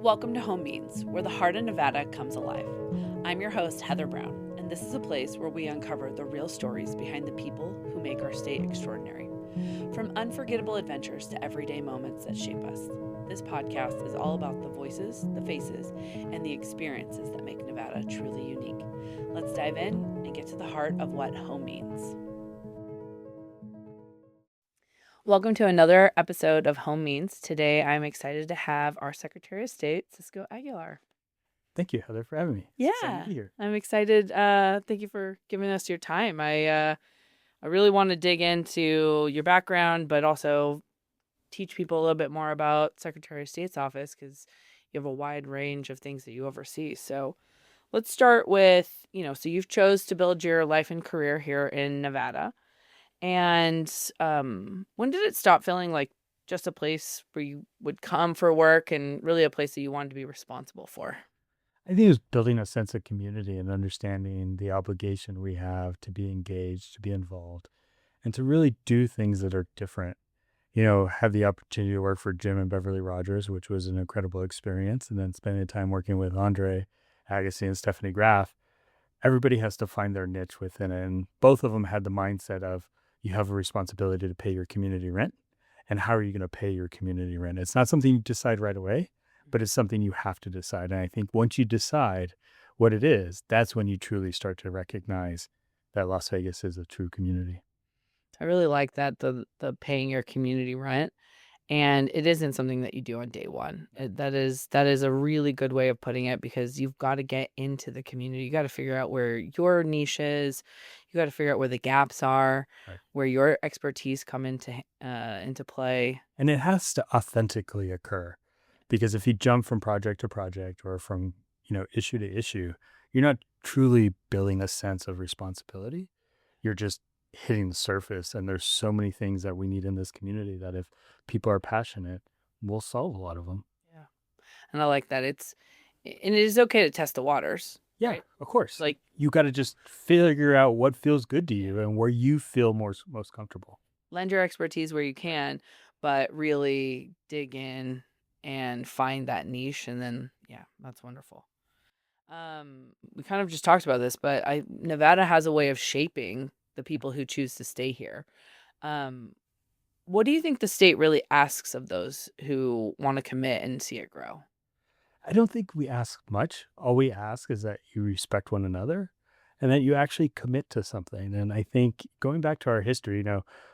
Welcome to Home Means, where the heart of Nevada comes alive. I'm your host, Heather Brown, and this is a place where we uncover the real stories behind the people who make our state extraordinary. From unforgettable adventures to everyday moments that shape us, this podcast is all about the voices, the faces, and the experiences that make Nevada truly unique. Let's dive in and get to the heart of what home means. Welcome to another episode of Home Means. Today, I'm excited to have our Secretary of State, Cisco Aguilar. Thank you, Heather, for having me. Yeah, Excited to be here. I'm excited. Thank you for giving us your time. I really want to dig into your background, but also teach people a little bit more about Secretary of State's office because you have a wide range of things that you oversee. So let's start with, so you've chose to build your life and career here in Nevada. And when did it stop feeling like just a place where you would come for work and really a place that you wanted to be responsible for? I think it was building a sense of community and understanding the obligation we have to be engaged, to be involved, and to really do things that are different. Have the opportunity to work for Jim and Beverly Rogers, which was an incredible experience, and then spending time working with Andre Agassi and Stephanie Graff. Everybody has to find their niche within it, and both of them had the mindset of you have a responsibility to pay your community rent, and how are you going to pay your community rent? It's not something you decide right away, but it's something you have to decide. And I think once you decide what it is, that's when you truly start to recognize that Las Vegas is a true community. I really like that, the paying your community rent. And it isn't something that you do on day one. That is a really good way of putting it because you've got to get into the community. You got to figure out where your niche is. You got to figure out where the gaps are, Right. where your expertise come into play. And it has to authentically occur, because if you jump from project to project or from issue to issue, you're not truly building a sense of responsibility. You're just hitting the surface, and there's so many things that we need in this community that if people are passionate, we'll solve a lot of them. Yeah. And I like that. And it is okay to test the waters. Yeah, right? Of course. Like, you got to just figure out what feels good to you and where you feel most comfortable. Lend your expertise where you can, but really dig in and find that niche. And then, yeah, that's wonderful. We kind of just talked about this, but Nevada has a way of shaping the people who choose to stay here. What do you think the state really asks of those who want to commit and see it grow? I don't think we ask much. All we ask is that you respect one another and that you actually commit to something. And I think going back to our history,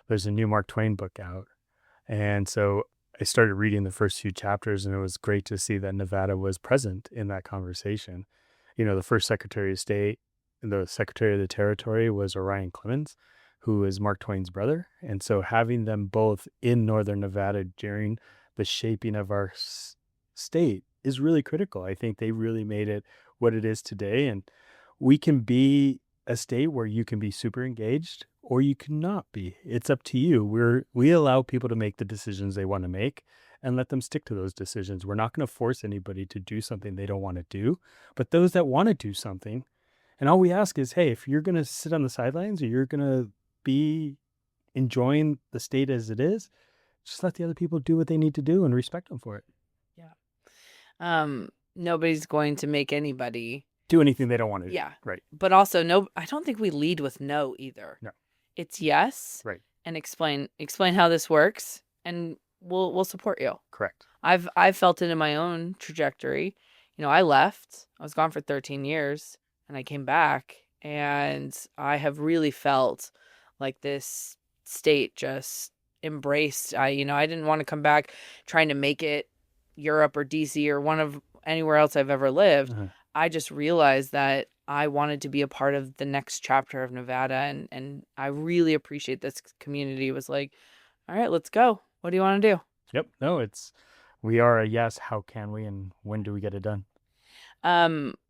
there's a new Mark Twain book out. And so I started reading the first few chapters, and it was great to see that Nevada was present in that conversation. The first Secretary of State, the Secretary of the Territory was Orion Clemens, who is Mark Twain's brother. And so having them both in Northern Nevada during the shaping of our state is really critical. I think they really made it what it is today. And we can be a state where you can be super engaged or you cannot be. It's up to you. We allow people to make the decisions they want to make and let them stick to those decisions. We're not going to force anybody to do something they don't want to do, but those that want to do something, and all we ask is, hey, if you're going to sit on the sidelines or you're going to be enjoying the state as it is, just let the other people do what they need to do and respect them for it. Yeah. Nobody's going to make anybody do anything they don't want to do. Yeah. Right. But also, no, I don't think we lead with no either. No. It's yes. Right. And explain how this works, and we'll support you. Correct. I've felt it in my own trajectory. I left. I was gone for 13 years. And I came back, and I have really felt like this state just embraced. I didn't want to come back trying to make it Europe or DC or anywhere else I've ever lived. Uh-huh. I just realized that I wanted to be a part of the next chapter of Nevada, and I really appreciate this community. It was like, all right, let's go. What do you want to do? Yep. No, we are a yes. How can we, and when do we get it done?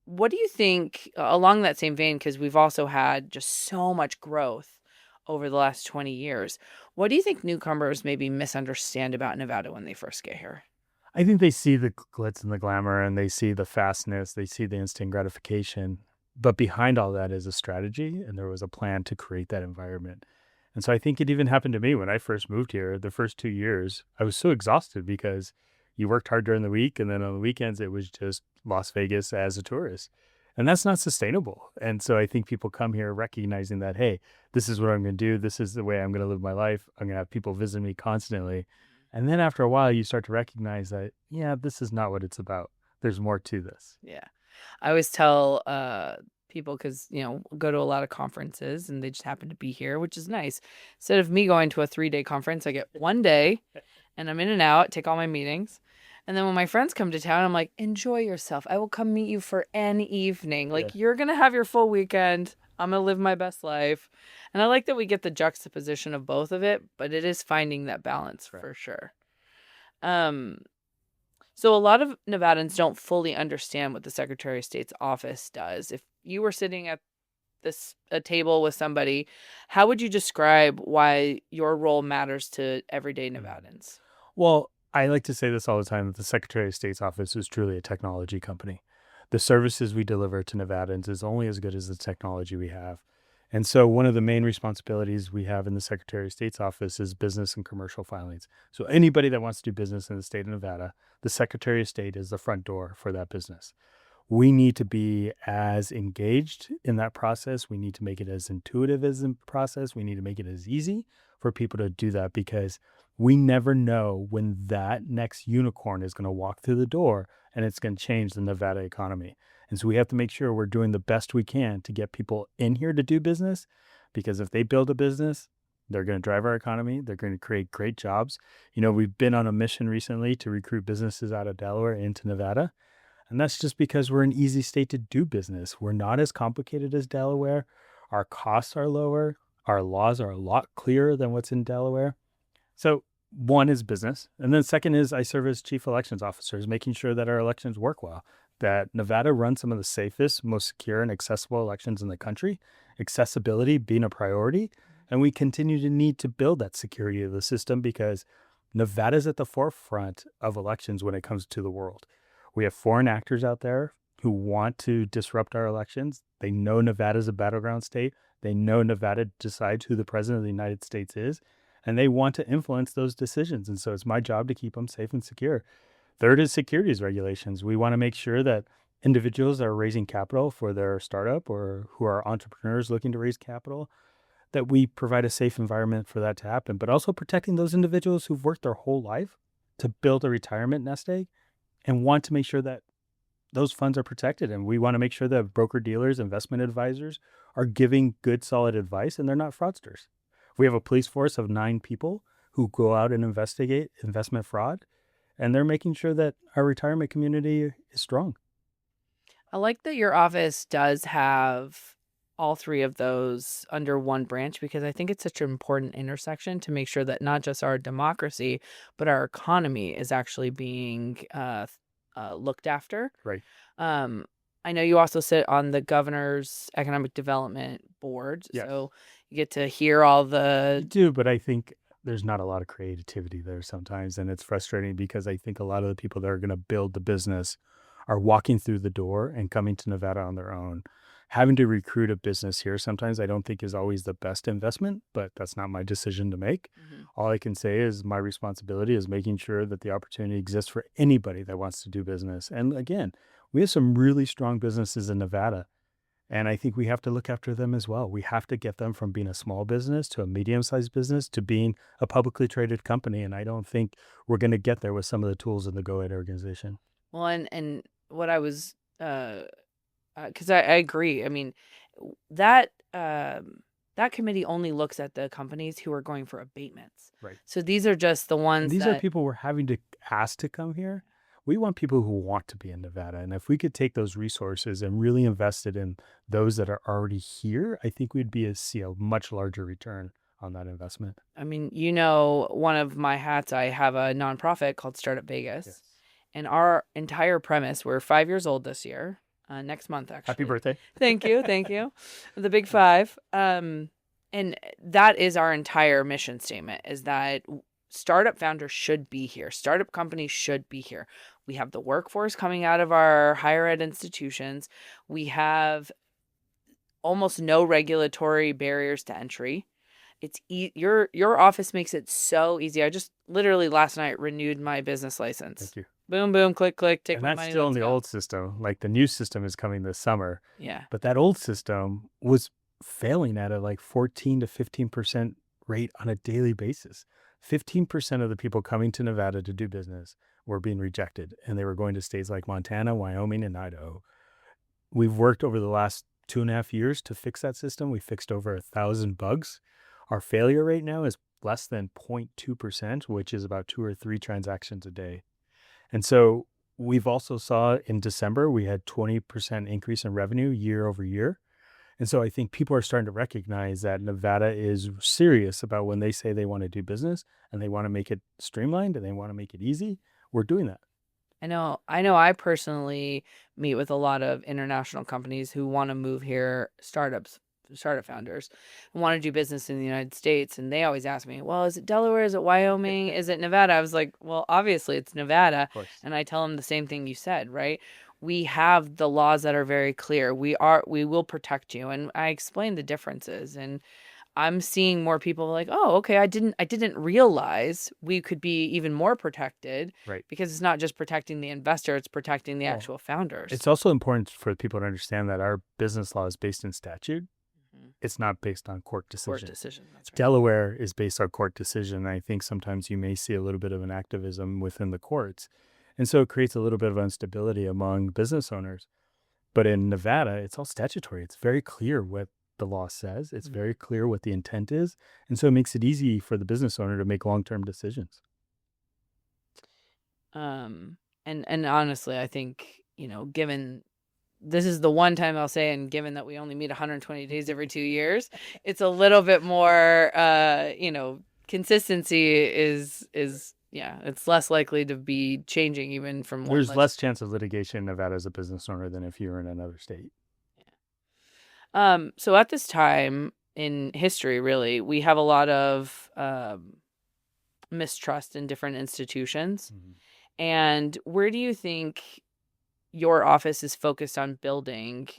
What do you think, along that same vein, because we've also had just so much growth over the last 20 years, what do you think newcomers maybe misunderstand about Nevada when they first get here? I think they see the glitz and the glamour, and they see the fastness, they see the instant gratification. But behind all that is a strategy, and there was a plan to create that environment. And so I think it even happened to me when I first moved here. The first 2 years, I was so exhausted because You worked hard during the week, and then on the weekends, it was just Las Vegas as a tourist. And that's not sustainable. And so I think people come here recognizing that, hey, this is what I'm going to do. This is the way I'm going to live my life. I'm going to have people visit me constantly. And then after a while, you start to recognize that, yeah, this is not what it's about. There's more to this. Yeah. I always tell people, because, go to a lot of conferences and they just happen to be here, which is nice. Instead of me going to a 3-day conference, I get 1 day and I'm in and out, take all my meetings. And then when my friends come to town, I'm like, enjoy yourself. I will come meet you for an evening. Like, you're going to have your full weekend. I'm going to live my best life. And I like that we get the juxtaposition of both of it, but it is finding that balance for sure. So a lot of Nevadans don't fully understand what the Secretary of State's office does. If you were sitting at a table with somebody, how would you describe why your role matters to everyday Nevadans? Well, I like to say this all the time, that the Secretary of State's office is truly a technology company. The services we deliver to Nevadans is only as good as the technology we have. And so one of the main responsibilities we have in the Secretary of State's office is business and commercial filings. So anybody that wants to do business in the state of Nevada, the Secretary of State is the front door for that business. We need to be as engaged in that process. We need to make it as intuitive as the process. We need to make it as easy for people to do that, because we never know when that next unicorn is going to walk through the door and it's going to change the Nevada economy. And so we have to make sure we're doing the best we can to get people in here to do business, because if they build a business, they're going to drive our economy. They're going to create great jobs. We've been on a mission recently to recruit businesses out of Delaware into Nevada. And that's just because we're an easy state to do business. We're not as complicated as Delaware. Our costs are lower. Our laws are a lot clearer than what's in Delaware. So one is business. And then second is I serve as chief elections officers, making sure that our elections work well, that Nevada runs some of the safest, most secure and accessible elections in the country, accessibility being a priority. And we continue to need to build that security of the system, because Nevada's at the forefront of elections when it comes to the world. We have foreign actors out there who want to disrupt our elections. They know Nevada's a battleground state. They know Nevada decides who the president of the United States is, and they want to influence those decisions. And so it's my job to keep them safe and secure. Third is securities regulations. We want to make sure that individuals that are raising capital for their startup or who are entrepreneurs looking to raise capital, that we provide a safe environment for that to happen, but also protecting those individuals who've worked their whole life to build a retirement nest egg and want to make sure that those funds are protected. And we want to make sure that broker dealers, investment advisors are giving good, solid advice, and they're not fraudsters. We have a police force of 9 people who go out and investigate investment fraud, and they're making sure that our retirement community is strong. I like that your office does have all 3 of those under one branch, because I think it's such an important intersection to make sure that not just our democracy, but our economy is actually being looked after. Right. I know you also sit on the governor's economic development board, Yes. so you get to hear all You the. do, but I think there's not a lot of creativity there sometimes, and it's frustrating because I think a lot of the people that are going to build the business are walking through the door and coming to Nevada on their own. Having to recruit a business here sometimes I don't think is always the best investment, but that's not my decision to make. All I can say is my responsibility is making sure that the opportunity exists for anybody that wants to do business. And again, we have some really strong businesses in Nevada, and I think we have to look after them as well. We have to get them from being a small business to a medium-sized business to being a publicly traded company. And I don't think we're going to get there with some of the tools in the Go Ahead organization. Well, and what I was, because I agree. I mean, that that committee only looks at the companies who are going for abatements. Right. So these are just the And ones these are that. people we're having to ask to come here. We want people who want to be in Nevada. And if we could take those resources and really invest it in those that are already here, I think we'd see a much larger return on that investment. I mean, one of my hats, I have a nonprofit called Startup Vegas. Yes. And our entire premise, we're 5 years old this year, next month, actually. Happy birthday. Thank you. Thank you. The big 5. And that is our entire mission statement, is that startup founders should be here. Startup companies should be here. We have the workforce coming out of our higher ed institutions. We have almost no regulatory barriers to entry. Your office makes it so easy. I just literally last night renewed my business license. Thank you. Boom, boom, click, click, take And my that's money, still in let's the go. old system. Like the new system is coming this summer. Yeah. But that old system was failing at a like 14 to 15% rate on a daily basis. 15% of the people coming to Nevada to do business were being rejected, and they were going to states like Montana, Wyoming, and Idaho. We've worked over the last 2.5 years to fix that system. We fixed over 1,000 bugs. Our failure rate now is less than 0.2%, which is about 2 or 3 transactions a day. And so we've also saw in December, we had 20% increase in revenue year over year. And so I think people are starting to recognize that Nevada is serious about when they say they want to do business and they want to make it streamlined and they want to make it easy. We're doing that. I personally meet with a lot of international companies who want to move here, startup founders who want to do business in the United States. And they always ask me, well, is it Delaware? Is it Wyoming? Is it Nevada? I was like, well, obviously it's Nevada. Of course. And I tell them the same thing you said, right? We have the laws that are very clear. We will protect you. And I explained the differences. And I'm seeing more people like, oh, okay, I didn't realize we could be even more protected Right. because it's not just protecting the investor, it's protecting the Well, actual founders. it's also important for people to understand that our business law is based in statute. Mhm. It's not based on court Court decision. decision. That's right. Delaware is based on court decision. I think sometimes you may see a little bit of an activism within the courts. And so it creates a little bit of instability among business owners. But in Nevada, it's all statutory. It's very clear what the law says. It's very clear what the intent is. And so it makes it easy for the business owner to make long-term decisions. And honestly, I think, given this is the one time I'll say, and given that we only meet 120 days every 2 years, it's a little bit more, consistency yeah, it's less likely to be changing even from one. There's less chance of litigation in Nevada as a business owner than if you were in another state. So at this time in history, really, we have a lot of mistrust in different institutions. Mm-hmm. And where do you think your office is focused on building,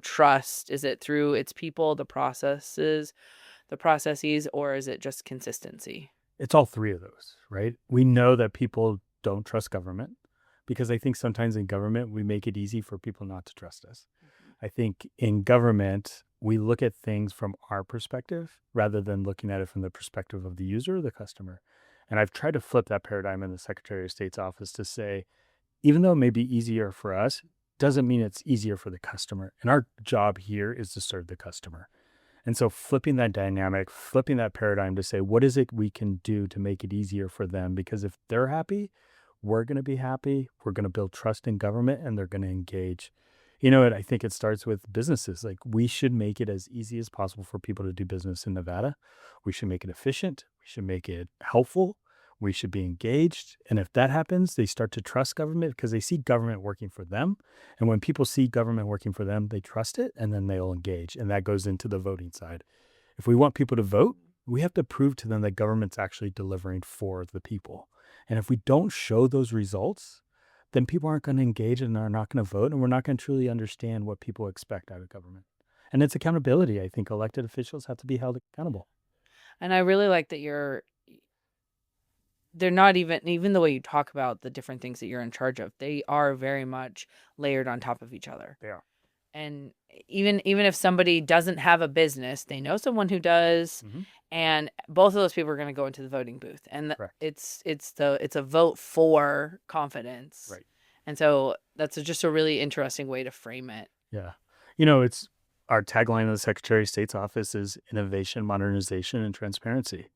trust? Is it through its people, the processes, or is it just consistency? It's all three of those, right? We know that people don't trust government because I think sometimes in government, we make it easy for people not to trust us. I think in government, we look at things from our perspective rather than looking at it from the perspective of the user or the customer. And I've tried to flip that paradigm in the Secretary of State's office to say, even though it may be easier for us, doesn't mean it's easier for the customer. And our job here is to serve the customer. And so flipping that dynamic, flipping that paradigm to say, what is it we can do to make it easier for them? Because if they're happy, we're going to be happy. We're going to build trust in government and they're going to engage. I think it starts with businesses. Like we should make it as easy as possible for people to do business in Nevada. We should make it efficient. We should make it helpful. We should be engaged. And if that happens, they start to trust government because they see government working for them. And when people see government working for them, they trust it and then they'll engage. And that goes into the voting side. If we want people to vote, we have to prove to them that government's actually delivering for the people. And if we don't show those results, then people aren't going to engage and are not going to vote. And we're not going to truly understand what people expect out of government. And it's accountability. I think elected officials have to be held accountable. And I really like that they're not even the way you talk about the different things that you're in charge of, they are very much layered on top of each other. They are. And even if somebody doesn't have a business, they know someone who does, Mm-hmm. and both of those people are going to go into the voting booth, and Correct. it's a vote for confidence. Right. And so that's just a really interesting way to frame it. Yeah. It's our tagline of the Secretary of State's office is innovation, modernization, and transparency.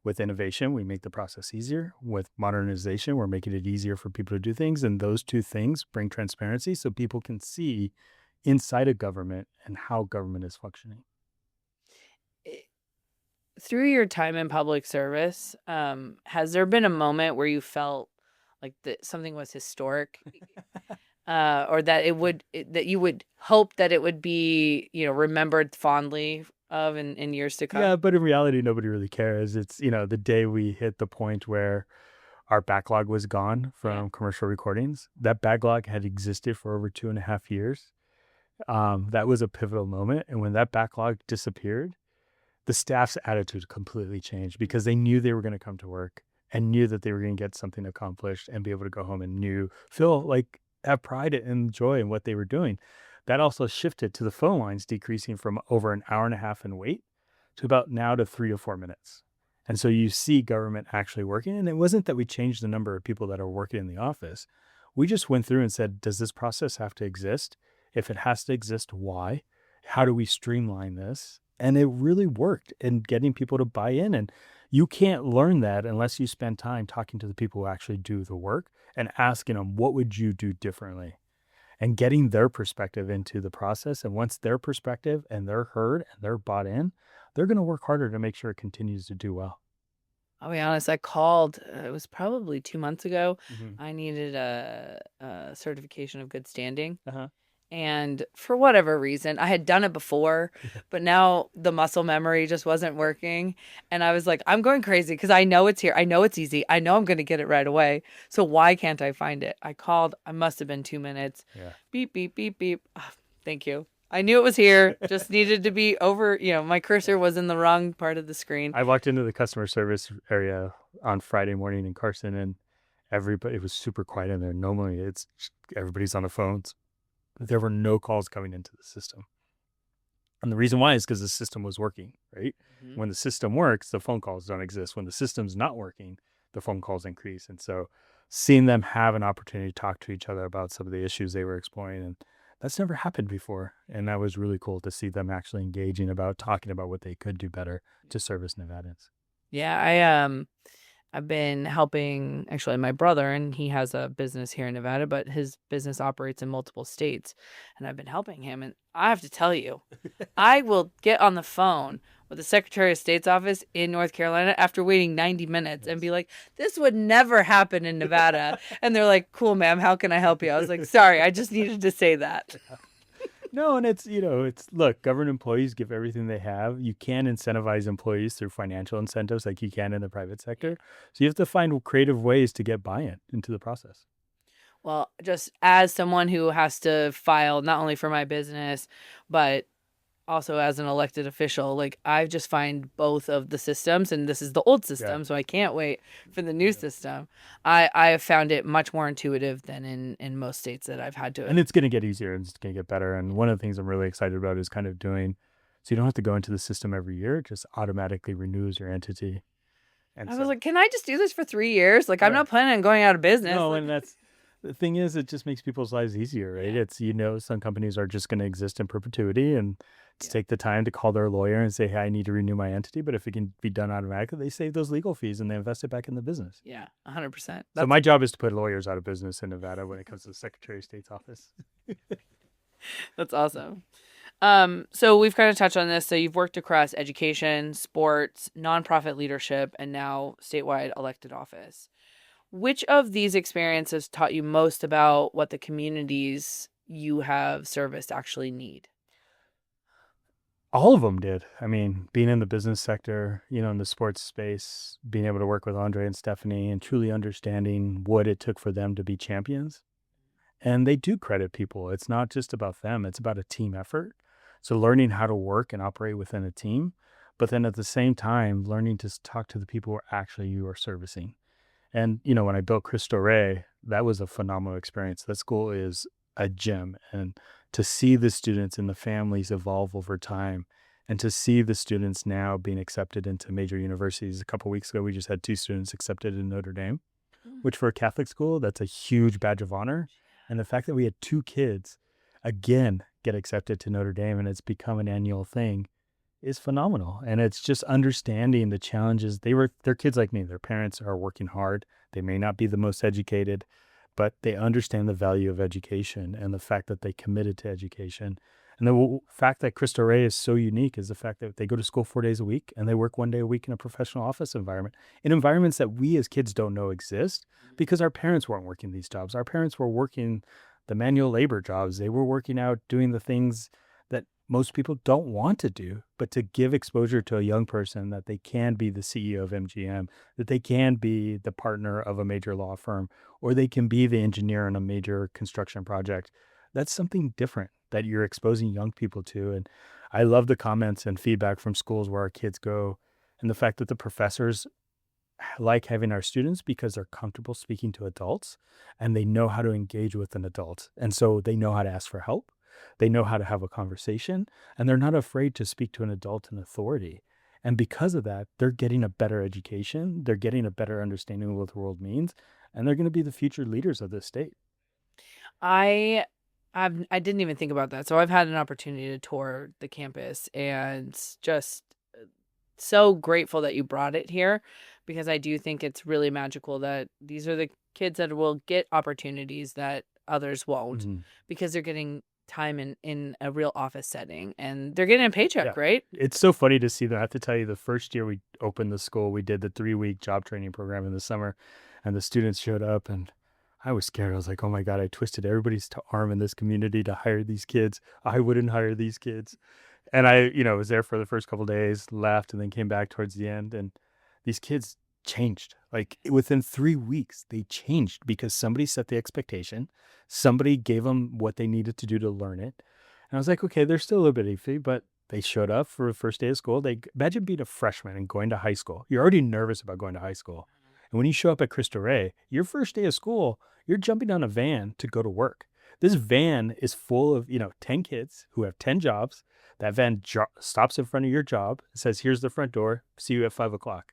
With innovation, we make the process easier. With modernization, we're making it easier for people to do things. And those two things bring transparency so people can see inside of government and how government is functioning. Through your time in public service, has there been a moment where you felt like that something was historic, or that that you would hope that it would be, remembered fondly of in years to come? Yeah, but in reality, nobody really cares. It's, the day we hit the point where our backlog was gone from commercial recordings. That backlog had existed for over 2.5 years. That was a pivotal moment. And when that backlog disappeared, the staff's attitude completely changed because they knew they were going to come to work and knew that they were going to get something accomplished and be able to go home and feel like have pride and joy in what they were doing. That also shifted to the phone lines decreasing from over an hour and a half in wait to about now to 3 to 4 minutes. And so you see government actually working. And it wasn't that we changed the number of people that are working in the office. We just went through and said, does this process have to exist? If it has to exist, why? How do we streamline this? And it really worked in getting people to buy in. And you can't learn that unless you spend time talking to the people who actually do the work and asking them, what would you do differently? And getting their perspective into the process. And once their perspective and they're heard and they're bought in, they're going to work harder to make sure it continues to do well. I'll be honest, I called, it was probably 2 months ago. Mm-hmm. I needed a certification of good standing. Uh-huh. And for whatever reason, I had done it before, but now the muscle memory just wasn't working. And I was like, I'm going crazy because I know it's here. I know it's easy. I know I'm going to get it right away. So why can't I find it? I called. I must have been 2 minutes. Yeah. Beep, beep, beep, beep. Oh, thank you. I knew it was here. Just needed to be over. My cursor was in the wrong part of the screen. I walked into the customer service area on Friday morning in Carson, and it was super quiet in there. Normally, everybody's on the phones. There were no calls coming into the system. And the reason why is because the system was working, right? Mm-hmm. When the system works, the phone calls don't exist. When the system's not working, the phone calls increase. And so seeing them have an opportunity to talk to each other about some of the issues they were exploring, and that's never happened before. And that was really cool to see them actually engaging about talking about what they could do better to service Nevadans. Yeah, I've been helping actually my brother, and he has a business here in Nevada, but his business operates in multiple states. And I've been helping him. And I have to tell you, I will get on the phone with the Secretary of State's office in North Carolina after waiting 90 minutes and be like, this would never happen in Nevada. And they're like, cool, ma'am, how can I help you? I was like, sorry, I just needed to say that. No, and look, government employees give everything they have. You can incentivize employees through financial incentives like you can in the private sector. So you have to find creative ways to get buy-in into the process. Well, just as someone who has to file not only for my business, but also as an elected official, like I just find both of the systems, and this is the old system, so I can't wait for the new system. I have found it much more intuitive than in most states that I've had to. And it's going to get easier and it's going to get better. And one of the things I'm really excited about is kind of doing, so you don't have to go into the system every year. It just automatically renews your entity. And I was like, can I just do this for 3 years? Like, I'm not planning on going out of business. No, and the thing is, it just makes people's lives easier, right? Yeah. It's, some companies are just going to exist in perpetuity and take the time to call their lawyer and say, hey, I need to renew my entity. But if it can be done automatically, they save those legal fees and they invest it back in the business. Yeah, 100%. So my job is to put lawyers out of business in Nevada when it comes to the Secretary of State's office. That's awesome. So we've kind of touched on this. So you've worked across education, sports, nonprofit leadership, and now statewide elected office. Which of these experiences taught you most about what the communities you have serviced actually need? All of them did. I mean, being in the business sector, in the sports space, being able to work with Andre and Stephanie and truly understanding what it took for them to be champions. And they do credit people. It's not just about them. It's about a team effort. So learning how to work and operate within a team, but then at the same time, learning to talk to the people who actually you are servicing. And, when I built Cristo Rey, that was a phenomenal experience. That school is a gem. And to see the students and the families evolve over time and to see the students now being accepted into major universities. A couple of weeks ago, we just had 2 students accepted in Notre Dame, which for a Catholic school, that's a huge badge of honor. And the fact that we had 2 kids, again, get accepted to Notre Dame and it's become an annual thing is phenomenal. And it's just understanding the challenges. They're kids like me. Their parents are working hard. They may not be the most educated, but they understand the value of education and the fact that they committed to education. And the fact that Cristo Rey is so unique is the fact that they go to school 4 days a week and they work 1 day a week in a professional office environment, in environments that we as kids don't know exist because our parents weren't working these jobs. Our parents were working the manual labor jobs. They were working out doing the things that most people don't want to do, but to give exposure to a young person that they can be the CEO of MGM, that they can be the partner of a major law firm, or they can be the engineer in a major construction project. That's something different. that you're exposing young people to. And I love the comments and feedback from schools where our kids go, and the fact that the professors like having our students because they're comfortable speaking to adults and they know how to engage with an adult. And so they know how to ask for help. They know how to have a conversation, and they're not afraid to speak to an adult in authority. And because of that, they're getting a better education. They're getting a better understanding of what the world means, and they're going to be the future leaders of this state. I I didn't even think about that. So I've had an opportunity to tour the campus, and just so grateful that you brought it here, because I do think it's really magical that these are the kids that will get opportunities that others won't, Mhm. because they're getting time in a real office setting, and they're getting a paycheck, Yeah. right? It's so funny to see them. I have to tell you, the first year we opened the school, we did the 3-week job training program in the summer, and the students showed up, and I was scared. I was like, oh my God, I twisted everybody's arm in this community to hire these kids. I wouldn't hire these kids. And I, was there for the first couple of days, left, and then came back towards the end. And these kids changed. Like within 3 weeks, they changed because somebody set the expectation. Somebody gave them what they needed to do to learn it. And I was like, okay, they're still a little bit iffy, but they showed up for the first day of school. They imagine being a freshman and going to high school. You're already nervous about going to high school. And when you show up at Cristo Rey, your first day of school, you're jumping on a van to go to work. This van is full of, 10 kids who have 10 jobs. That van stops in front of your job, says, here's the front door, see you at 5 o'clock.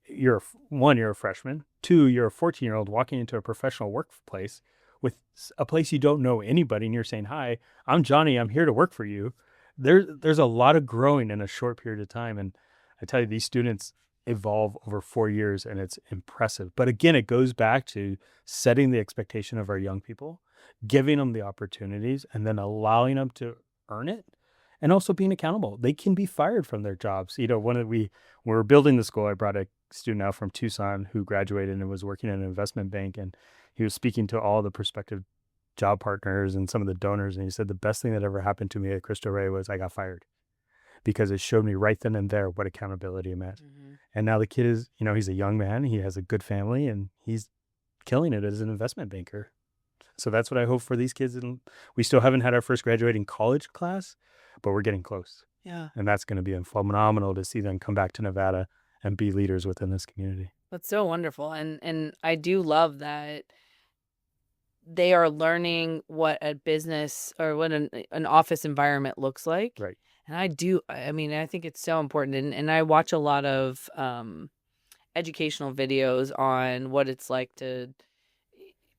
You're a freshman. Two, you're a 14-year-old walking into a professional workplace with a place you don't know anybody, and you're saying, hi, I'm Johnny, I'm here to work for you. There's a lot of growing in a short period of time. And I tell you, these students evolve over 4 years, and it's impressive. But again, it goes back to setting the expectation of our young people, giving them the opportunities, and then allowing them to earn it, and also being accountable. They can be fired from their jobs. When we were building the school, I brought a student out from Tucson who graduated and was working in an investment bank, and he was speaking to all the prospective job partners and some of the donors. And he said, the best thing that ever happened to me at Cristo Rey was I got fired, because it showed me right then and there what accountability meant. Mm-hmm. And now the kid is, he's a young man, he has a good family, and he's killing it as an investment banker. So that's what I hope for these kids. And we still haven't had our first graduating college class, but we're getting close. Yeah. And that's going to be phenomenal to see them come back to Nevada and be leaders within this community. That's so wonderful. And I do love that they are learning what a business or what an office environment looks like. Right. And I think it's so important. And I watch a lot of educational videos on what it's like to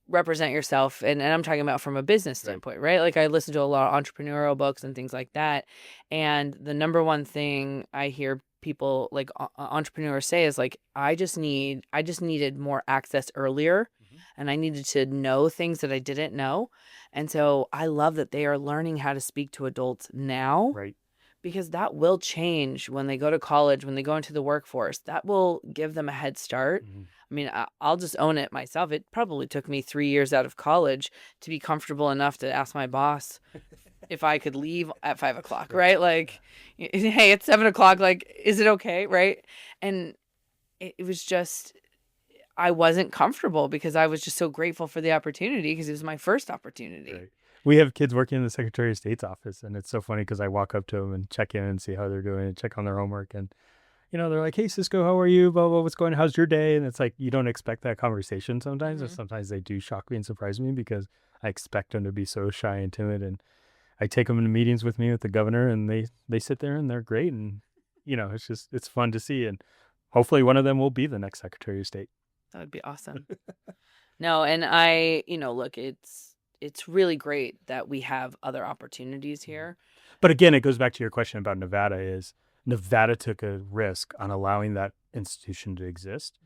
represent yourself. And I'm talking about from a business standpoint, right? Like I listen to a lot of entrepreneurial books and things like that. And the number one thing I hear people like entrepreneurs say is like, I just needed more access earlier, and I needed to know things that I didn't know. And so I love that they are learning how to speak to adults now, Right. because that will change when they go to college, when they go into the workforce. That will give them a head start. Mm-hmm. I mean, I'll just own it myself. It probably took me 3 years out of college to be comfortable enough to ask my boss if I could leave at 5 o'clock, right? Like, hey, it's 7 o'clock. Like, is it okay? Right. And it was just, I wasn't comfortable because I was just so grateful for the opportunity, because it was my first opportunity. Right. We have kids working in the Secretary of State's office, and it's so funny because I walk up to them and check in and see how they're doing and check on their homework. And, they're like, hey, Cisco, how are you? Blah, blah, what's going on? How's your day? And it's like, you don't expect that conversation sometimes. And sometimes they do shock me and surprise me because I expect them to be so shy and timid. And I take them into meetings with me with the governor, and they sit there and they're great. And, it's fun to see. And hopefully one of them will be the next Secretary of State. That would be awesome. No, and I, look, it's really great that we have other opportunities here. But again, it goes back to your question about Nevada. Is Nevada took a risk on allowing that institution to exist.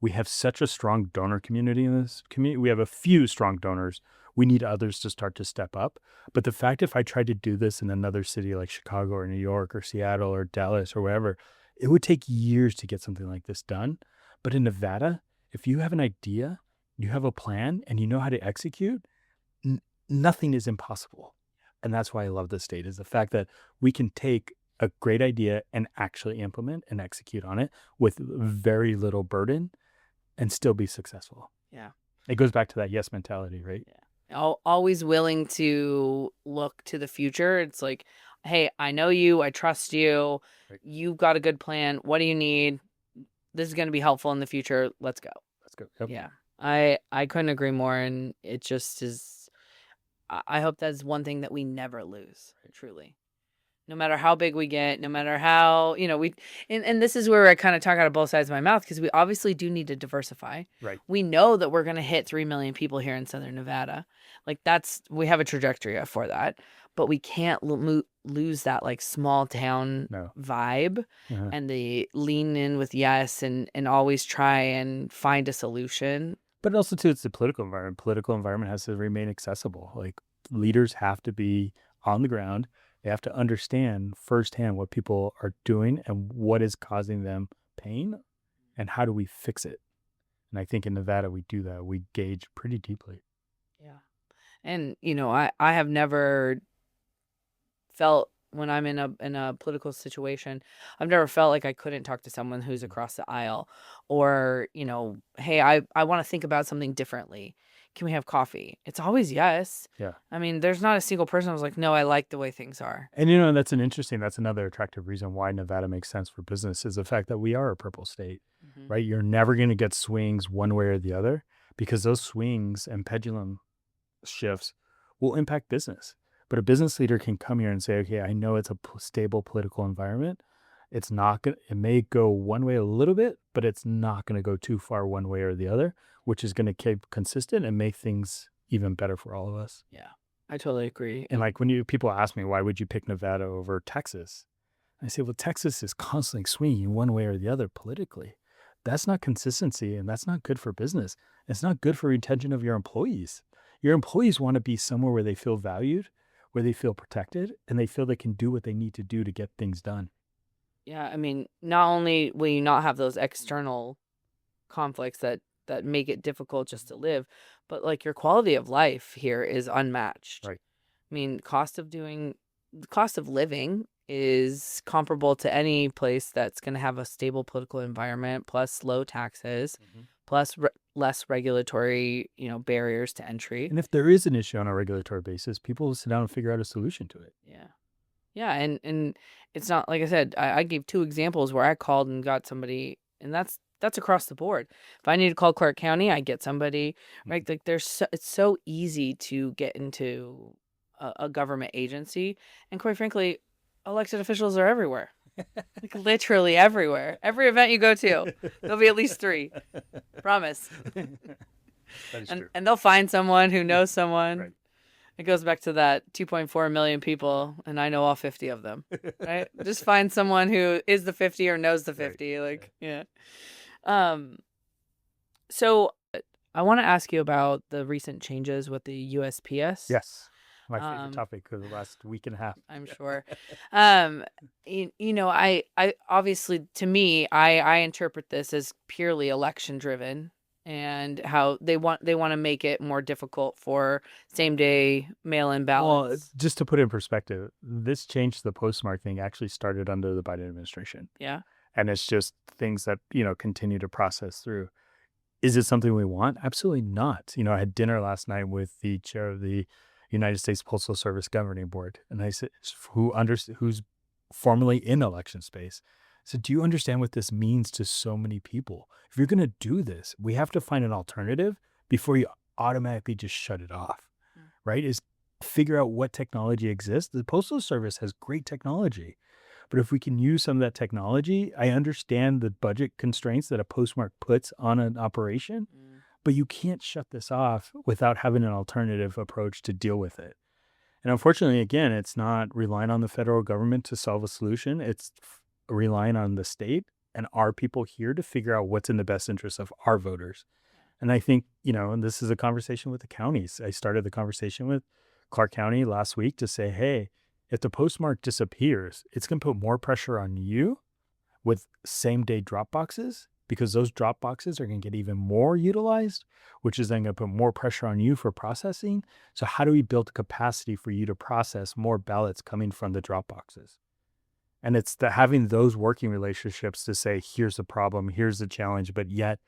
We have such a strong donor community in this community. We have a few strong donors. We need others to start to step up. But the fact, if I tried to do this in another city like Chicago or New York or Seattle or Dallas or wherever, it would take years to get something like this done. But in Nevada, if you have an idea, you have a plan, and you know how to execute, nothing is impossible. And that's why I love this state, is the fact that we can take a great idea and actually implement and execute on it with very little burden and still be successful. Yeah. It goes back to that yes mentality, right? Yeah. Always willing to look to the future. It's like, hey, I know you, I trust you, Right. you've got a good plan. What do you need? This is going to be helpful in the future. Let's go. Let's go. Yep. Yeah. I couldn't agree more, and it just is. I hope that's one thing that we never lose, truly. No matter how big we get, no matter how, we, and this is where I kind of talk out of both sides of my mouth, because we obviously do need to diversify. Right. We know that we're going to hit 3 million people here in Southern Nevada. Like, we have a trajectory for that, but we can't lose that like small town No. vibe Uh-huh. and the lean in with yes and always try and find a solution. But also too, it's the political environment. Political environment has to remain accessible. Like, leaders have to be on the ground. They have to understand firsthand what people are doing and what is causing them pain and how do we fix it. And I think in Nevada, we do that. We gauge pretty deeply. Yeah. And, I have never felt, when I'm in a political situation, I've never felt like I couldn't talk to someone who's across the aisle, or, hey, I want to think about something differently. Can we have coffee? It's always yes. Yeah. I mean, there's not a single person who was like, no, I like the way things are. And, that's another attractive reason why Nevada makes sense for business is the fact that we are a purple state, right? You're never going to get swings one way or the other, because those swings and pendulum shifts will impact business. But a business leader can come here and say, okay, I know it's a stable political environment. It's not going to, it may go one way a little bit, but it's not going to go too far one way or the other, which is going to keep consistent and make things even better for all of us. Yeah, I totally agree. And like when people ask me, why would you pick Nevada over Texas? I say, well, Texas is constantly swinging one way or the other politically. That's not consistency, and that's not good for business. It's not good for retention of your employees. Your employees want to be somewhere where they feel valued, where they feel protected, and they feel they can do what they need to do to get things done. Yeah, I mean, not only will you not have those external conflicts that make it difficult just to live, but like your quality of life here is unmatched. Right. I mean, the cost of living is comparable to any place that's going to have a stable political environment, plus low taxes, plus less regulatory, barriers to entry. And if there is an issue on a regulatory basis, people will sit down and figure out a solution to it. Yeah. Yeah. And it's not, like I said, I gave 2 examples where I called and got somebody, and that's across the board. If I need to call Clark County, I get somebody, right? Like it's so easy to get into a government agency. And quite frankly, elected officials are everywhere. Like literally everywhere. Every event you go to, there'll be at least 3. Promise. That is true. And they'll find someone who knows someone. Right. It goes back to that 2.4 million people, and I know all 50 of them, right? Just find someone who is the 50 or knows the 50. Right. Like, yeah. So I want to ask you about the recent changes with the USPS. Yes. My favorite topic of the last week and a half. I'm sure. I obviously, to me, I interpret this as purely election driven, and how they want to make it more difficult for same day mail-in ballots. Well, just to put it in perspective, this change to the postmark thing actually started under the Biden administration. Yeah. And it's just things that, continue to process through. Is it something we want? Absolutely not. I had dinner last night with the chair of the United States Postal Service Governing Board, and I said, who's formerly in election space. I said, do you understand what this means to so many people? If you're going to do this, we have to find an alternative before you automatically just shut it off, right? Is figure out what technology exists. The Postal Service has great technology, but if we can use some of that technology, I understand the budget constraints that a postmark puts on an operation, but you can't shut this off without having an alternative approach to deal with it. And unfortunately, again, it's not relying on the federal government to solve a solution. It's relying on the state and our people here to figure out what's in the best interest of our voters. And I think, and this is a conversation with the counties. I started the conversation with Clark County last week to say, hey, if the postmark disappears, it's going to put more pressure on you with same day drop boxes, because those drop boxes are going to get even more utilized, which is then going to put more pressure on you for processing. So how do we build the capacity for you to process more ballots coming from the drop boxes? And it's having those working relationships to say, here's the problem, here's the challenge, but yet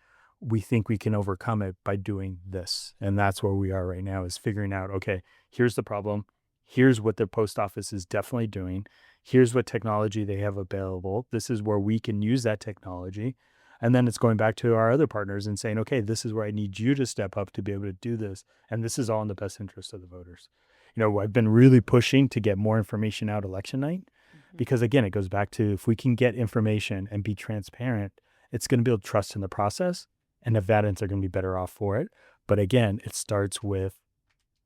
we think we can overcome it by doing this. And that's where we are right now, is figuring out, okay, here's the problem. Here's what the post office is definitely doing. Here's what technology they have available. This is where we can use that technology. And then it's going back to our other partners and saying, okay, this is where I need you to step up to be able to do this. And this is all in the best interest of the voters. I've been really pushing to get more information out election night, because again, it goes back to, if we can get information and be transparent, it's going to build trust in the process, and Nevadans are going to be better off for it. But again, it starts with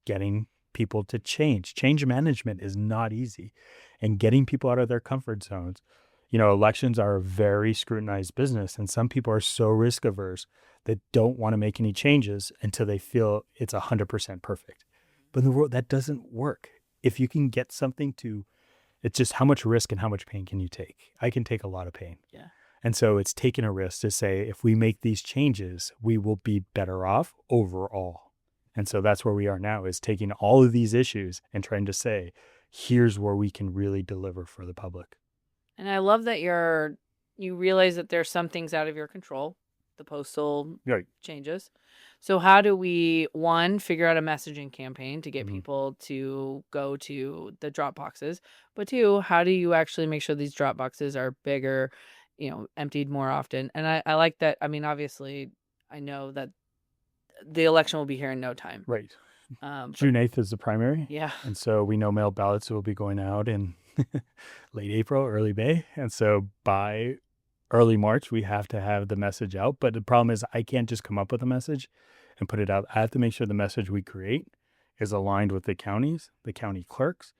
getting people to change. Change management is not easy, and getting people out of their comfort zones. Elections are a very scrutinized business, and some people are so risk averse that don't want to make any changes until they feel it's 100% perfect. But in the world, that doesn't work. If you can get something to, it's just how much risk and how much pain can you take? I can take a lot of pain. Yeah. And so it's taking a risk to say, if we make these changes, we will be better off overall. And so that's where we are now, is taking all of these issues and trying to say, here's where we can really deliver for the public. And I love that you realize that there's some things out of your control, the postal changes. So how do we, one, figure out a messaging campaign to get people to go to the drop boxes? But two, how do you actually make sure these drop boxes are bigger, emptied more often? And I like that. I mean, obviously, I know that the election will be here in no time. Right. June 8th is the primary. Yeah. And so we know mail ballots will be going out in late April, early May. And so by early March, we have to have the message out. But the problem is, I can't just come up with a message and put it out. I have to make sure the message we create is aligned with the counties, the county clerks,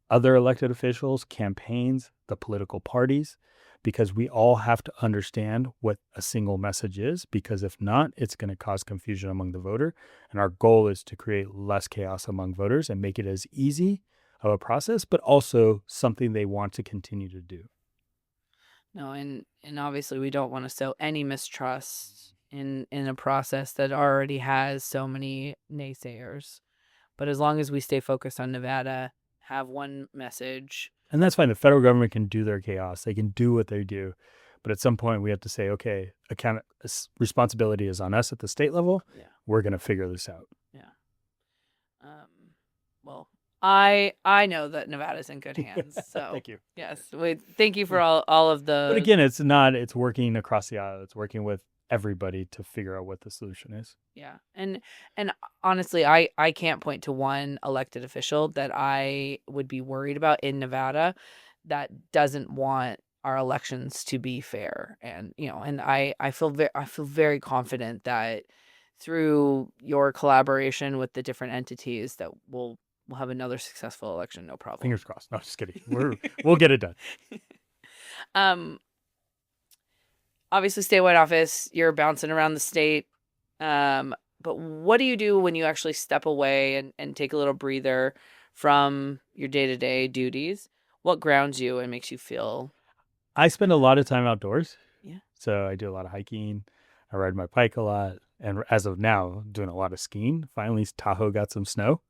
other elected officials, campaigns, the political parties, because we all have to understand what a single message is, because if not, it's going to cause confusion among the voter. And our goal is to create less chaos among voters and make it as easy of a process, but also something they want to continue to do. No, and obviously we don't want to sow any mistrust in a process that already has so many naysayers. But as long as we stay focused on Nevada, have one message. And that's fine. The federal government can do their chaos. They can do what they do. But at some point we have to say, okay, responsibility is on us at the state level. Yeah. We're going to figure this out. Yeah. Well, I know that Nevada's in good hands. So thank you. Yes. Thank you for all of the. But again, it's working across the aisle. It's working with everybody to figure out what the solution is. Yeah. And honestly, I can't point to one elected official that I would be worried about in Nevada that doesn't want our elections to be fair. And, and I feel very confident that through your collaboration with the different entities that we'll have another successful election. No problem. Fingers crossed. No, just kidding. We'll get it done. Obviously, statewide office, you're bouncing around the state. But what do you do when you actually step away and take a little breather from your day-to-day duties? What grounds you and makes you feel? I spend a lot of time outdoors. Yeah. So I do a lot of hiking. I ride my bike a lot. And as of now, doing a lot of skiing. Finally, Tahoe got some snow.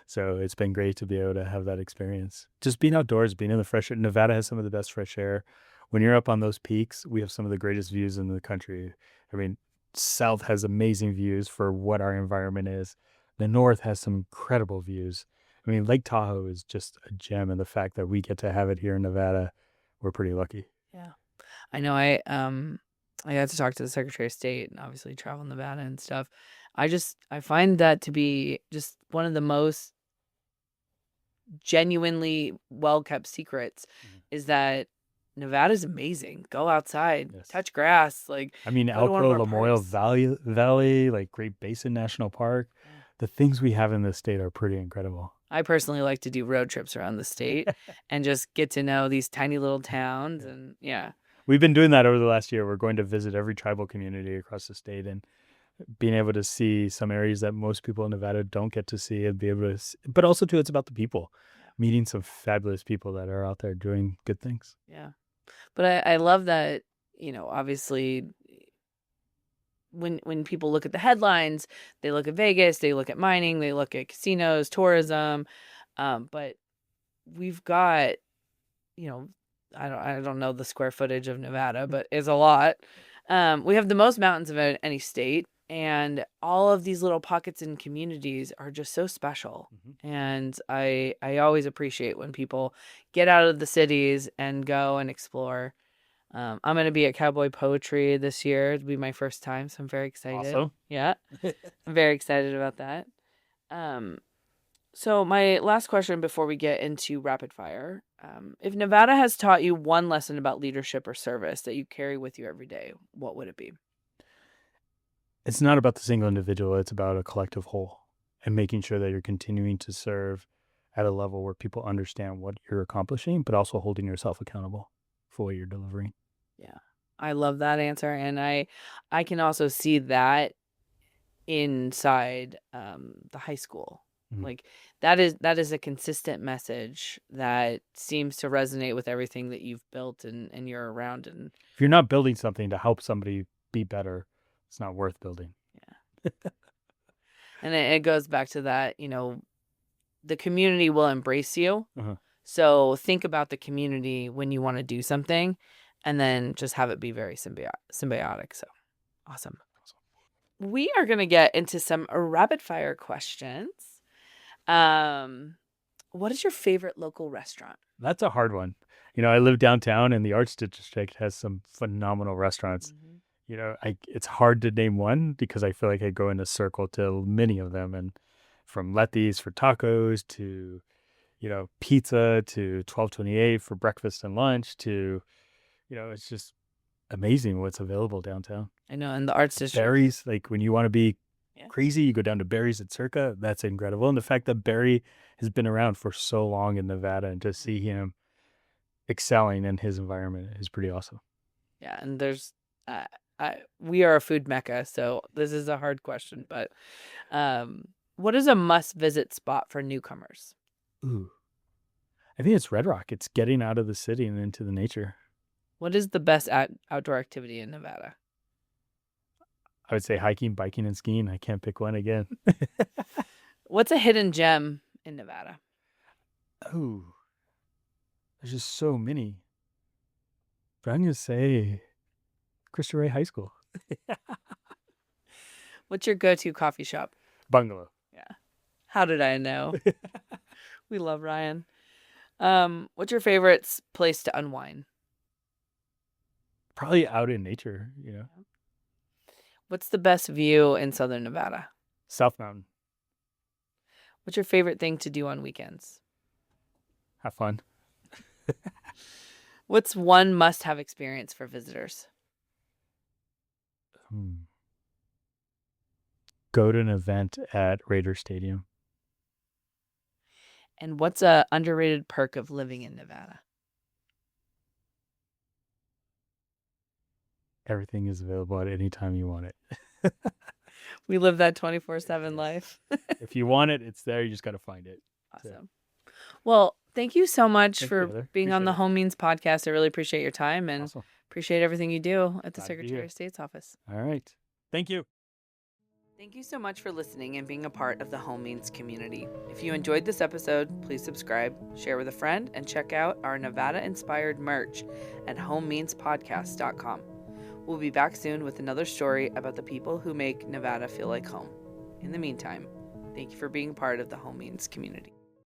So it's been great to be able to have that experience. Just being outdoors, being in the fresh air. Nevada has some of the best fresh air. When you're up on those peaks, we have some of the greatest views in the country. I mean, South has amazing views for what our environment is. The North has some incredible views. I mean, Lake Tahoe is just a gem, and the fact that we get to have it here in Nevada, we're pretty lucky. Yeah. I know I got to talk to the Secretary of State and obviously travel Nevada and stuff. I find that to be just one of the most genuinely well-kept secrets is that Nevada's amazing. Go outside, touch grass. Elko, Lamoille Valley, like Great Basin National Park. The things we have in this state are pretty incredible. I personally like to do road trips around the state and just get to know these tiny little towns. And we've been doing that over the last year. We're going to visit every tribal community across the state and being able to see some areas that most people in Nevada don't get to see, and be able to, but also too, it's about the people, meeting some fabulous people that are out there doing good things. Yeah. But I love that, obviously when people look at the headlines, they look at Vegas, they look at mining, they look at casinos, tourism. But we've got, I don't know the square footage of Nevada, but it's a lot. We have the most mountains of any state, and all of these little pockets and communities are just so special. And I always appreciate when people get out of the cities and go and explore. I'm going to be at Cowboy Poetry this year. It'll be my first time, so I'm very excited. Awesome. Yeah, I'm very excited about that. Um, so my last question before we get into rapid fire, if Nevada has taught you one lesson about leadership or service that you carry with you every day, what would it be? It's not about the single individual. It's about a collective whole and making sure that you're continuing to serve at a level where people understand what you're accomplishing, but also holding yourself accountable for what you're delivering. Yeah. I love that answer. And I can also see that inside the high school. Like that is a consistent message that seems to resonate with everything that you've built and you're around. And If you're not building something to help somebody be better, it's not worth building. yeah. And it goes back to that, the community will embrace you. So think about the community when you want to do something, and then just have it be very symbiotic. So awesome. We are going to get into some rapid fire questions. What is your favorite local restaurant? That's a hard one. I live downtown, and the Arts District has some phenomenal restaurants. It's hard to name one because I feel like I go in a circle to many of them, and from Letty's for tacos to, pizza to 1228 for breakfast and lunch to, it's just amazing what's available downtown. I know, in the Arts District. Barry's, like when you want to be crazy, you go down to Barry's at Circa. That's incredible. And the fact that Barry has been around for so long in Nevada and to see him excelling in his environment is pretty awesome. Yeah, and there's we are a food mecca, so this is a hard question, but what is a must-visit spot for newcomers? Ooh, I think it's Red Rock. It's getting out of the city and into the nature. What is the best outdoor activity in Nevada? I would say hiking, biking, and skiing. I can't pick one again. What's a hidden gem in Nevada? Oh, there's just so many. But I'm going to say Cristo Rey High School. What's your go-to coffee shop? Bungalow. Yeah. How did I know? We love Ryan. What's your favorite place to unwind? Probably out in nature, What's the best view in Southern Nevada? South Mountain. What's your favorite thing to do on weekends? Have fun. What's one must-have experience for visitors? Go to an event at Raider Stadium. And what's a underrated perk of living in Nevada? Everything is available at any time you want it. We live that 24/7 life. If you want it, it's there. You just got to find it. Awesome. Well, thank you so much for you, being on the Home Means podcast. I really appreciate your time and Awesome. appreciate everything you do at the Glad to be Secretary here. of State's office. All right. Thank you. Thank you so much for listening and being a part of the Home Means community. If you enjoyed this episode, please subscribe, share with a friend, and check out our Nevada-inspired merch at homemeanspodcast.com. We'll be back soon with another story about the people who make Nevada feel like home. In the meantime, thank you for being part of the Home Means community.